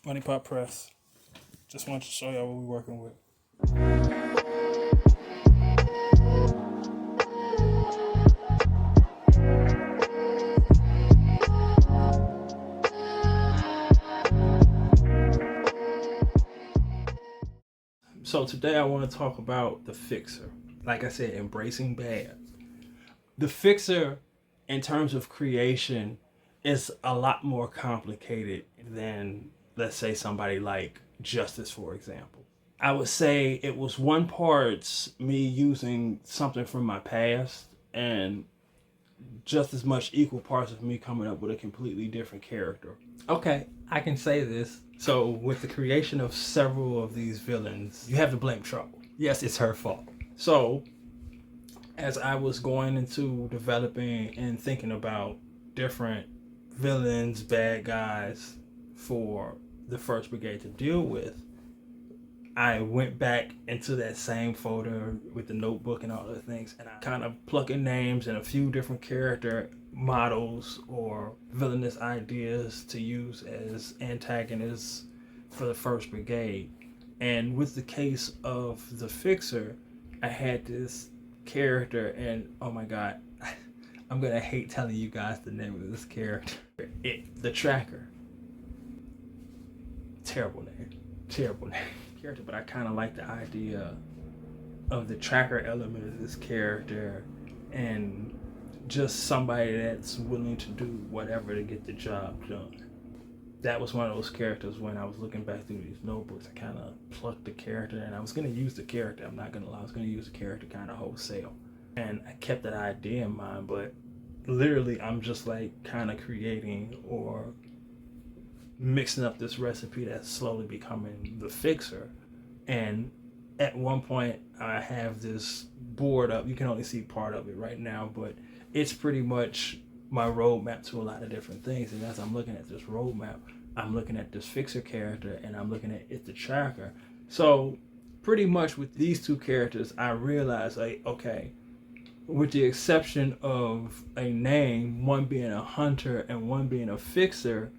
Bunny Pop Press. Just wanted to show y'all what we're working with. So today I want to talk about the Fixer. Like I said, embracing bad. The Fixer, in terms of creation, is a lot more complicated than, let's say, somebody like Justice, for example. I would say it was one part me using something from my past and just as much equal parts of me coming up with a completely different character. Okay, I can say this. So with the creation of several of these villains, you have to blame Trouble. Yes, it's her fault. So as I was going into developing and thinking about different villains, bad guys for the First Brigade to deal with, I went back into that same folder with the notebook and all the things, and I kind of plucking names and a few different character models or villainous ideas to use as antagonists for the First Brigade. And with the case of the Fixer, I had this character, and oh my god, I'm gonna hate telling you guys the name of this character. The Tracker. Terrible name. Terrible name. Character, but I kind of like the idea of the tracker element of this character and just somebody that's willing to do whatever to get the job done. That was one of those characters when I was looking back through these notebooks. I kind of plucked the character, and I was going to use the character. I'm not going to lie. I was going to use the character kind of wholesale. And I kept that idea in mind, but literally I'm just like kind of creating or mixing up this recipe that's slowly becoming the Fixer. And at one point I have this board up. You can only see part of it right now, but it's pretty much my roadmap to a lot of different things. And as I'm looking at this roadmap, I'm looking at this Fixer character and I'm looking at it, the Tracker. So pretty much with these two characters, I realized, like, okay, with the exception of a name, one being a hunter and one being a fixer,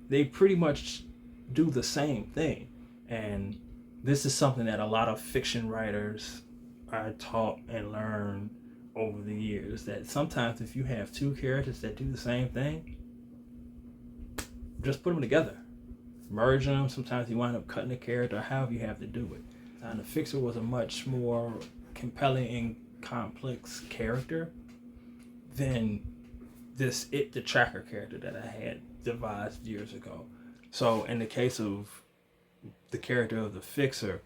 they pretty much do the same thing. And this is something that a lot of fiction writers are taught and learn over the years, that sometimes if you have two characters that do the same thing, just put them together, merge them. Sometimes you wind up cutting the character, however you have to do it. And the Fixer was a much more compelling and complex character than the Tracker character that I had devised years ago. So in the case of the character of the Fixer,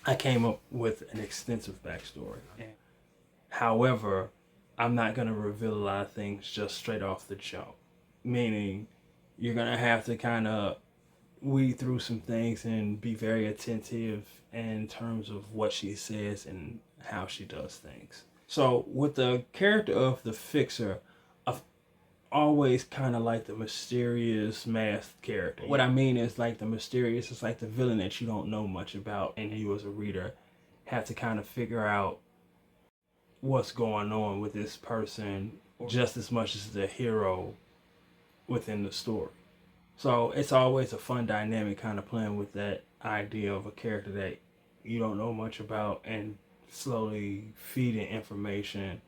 I came up with an extensive backstory. However, I'm not going to reveal a lot of things just straight off the jump. Meaning, you're going to have to kind of weed through some things and be very attentive in terms of what she says and how she does things. So with the character of the Fixer, I've always kind of like the mysterious masked character. What I mean is, like, the mysterious is like the villain that you don't know much about, and you as a reader have to kind of figure out what's going on with this person just as much as the hero within the story. So it's always a fun dynamic kind of playing with that idea of a character that you don't know much about and slowly feeding information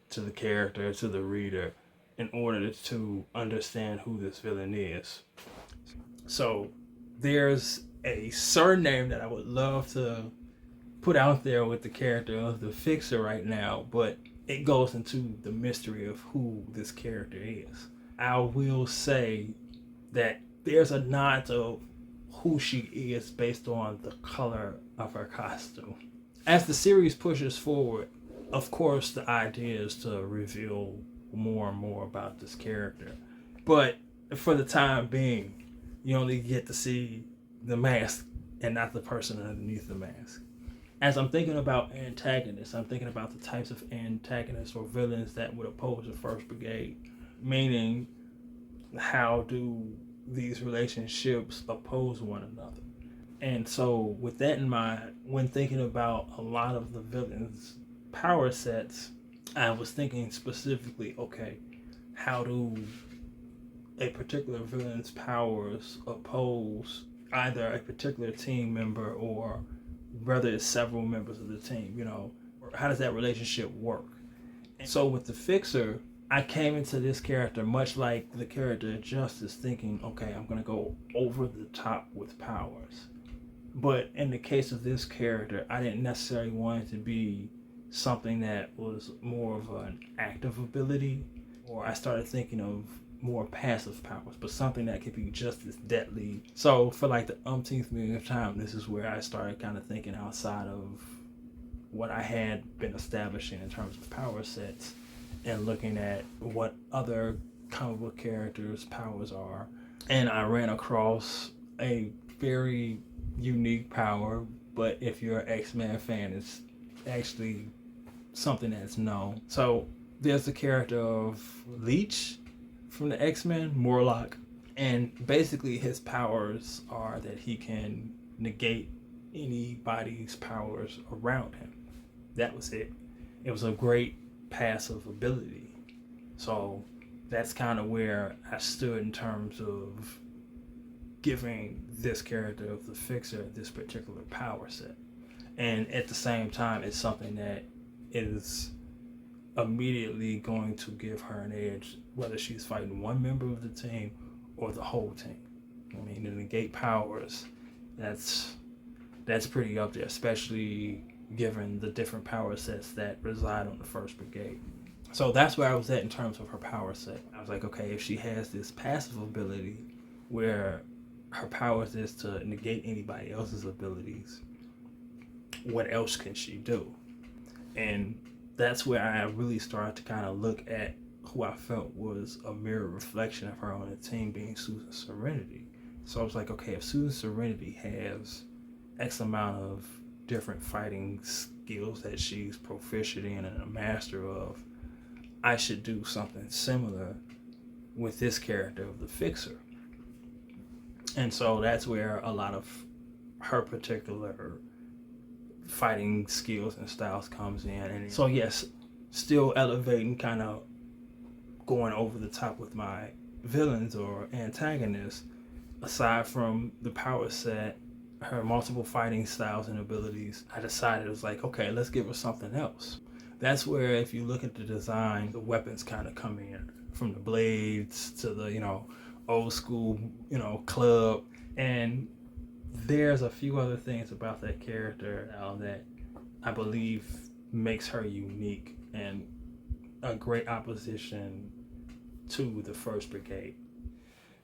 to the character, to the reader, in order to understand who this villain is. So there's a surname that I would love to put out there with the character of the Fixer right now, but it goes into the mystery of who this character is. I will say that there's a nod to who she is based on the color of her costume. As the series pushes forward, of course, the idea is to reveal more and more about this character. But for the time being, you only get to see the mask and not the person underneath the mask. As I'm thinking about antagonists, I'm thinking about the types of antagonists or villains that would oppose the First Brigade. Meaning, how do these relationships oppose one another? And so with that in mind, when thinking about a lot of the villains' power sets, I was thinking specifically, okay, how do a particular villain's powers oppose either a particular team member or whether it's several members of the team, you know, how does that relationship work? And so with the Fixer, I came into this character much like the character Justice, thinking, okay, I'm gonna go over the top with powers. But in the case of this character, I didn't necessarily want it to be something that was more of an active ability, or I started thinking of more passive powers, but something that could be just as deadly. So for like the umpteenth millionth time, this is where I started kind of thinking outside of what I had been establishing in terms of power sets and looking at what other comic book characters' powers are. And I ran across a very unique power, but if you're an X-Men fan, it's actually something that's known. So there's the character of Leech from the X-Men, Morlock, and basically his powers are that he can negate anybody's powers around him. That was it. It was a great passive ability. So that's kind of where I stood in terms of giving this character of the Fixer this particular power set. And at the same time, it's something that is immediately going to give her an edge, whether she's fighting one member of the team or the whole team. I mean, the negate powers, that's pretty up there, especially given the different power sets that reside on the 1st Brigade. So that's where I was at in terms of her power set. I was like, okay, if she has this passive ability where her powers is to negate anybody else's abilities, what else can she do? And that's where I really started to kind of look at who I felt was a mirror reflection of her on the team, being Susan Serenity. So I was like, okay, if Susan Serenity has X amount of different fighting skills that she's proficient in and a master of, I should do something similar with this character of the Fixer. And so that's where a lot of her particular fighting skills and styles comes in. And so yes, still elevating, kind of going over the top with my villains or antagonists. Aside from the power set, her multiple fighting styles and abilities, I decided it was like, okay, let's give her something else. That's where, if you look at the design, the weapons kind of come in, from the blades to the, old school, club. And there's a few other things about that character that I believe makes her unique and a great opposition to the 1st Brigade.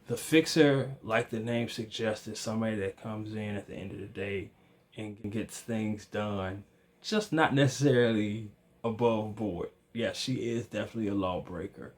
The Fixer, like the name suggests, is somebody that comes in at the end of the day and gets things done, just not necessarily above board. Yeah, she is definitely a lawbreaker.